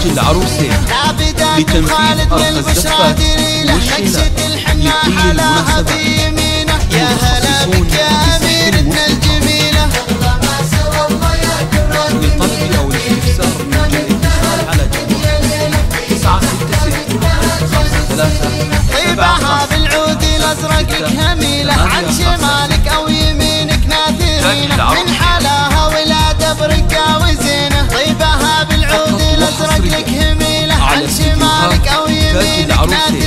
تاج العروسين لتنفيذ أرقى الزفات والشيلات لكل المناسبات. يا هلا بك يا أميرتنا الجميلة. للطلب أو الاستفسار يمكن الاتصال على جوال 966 طيبها بالعود الأزرق لك هميلة، عن شمالك أو يمينك ناثرينة، من حلاها والأدب رقة وزينة. طيبها بالعود الأزرق لك هميلة، عن شمالك أو يمينك ناثرينة.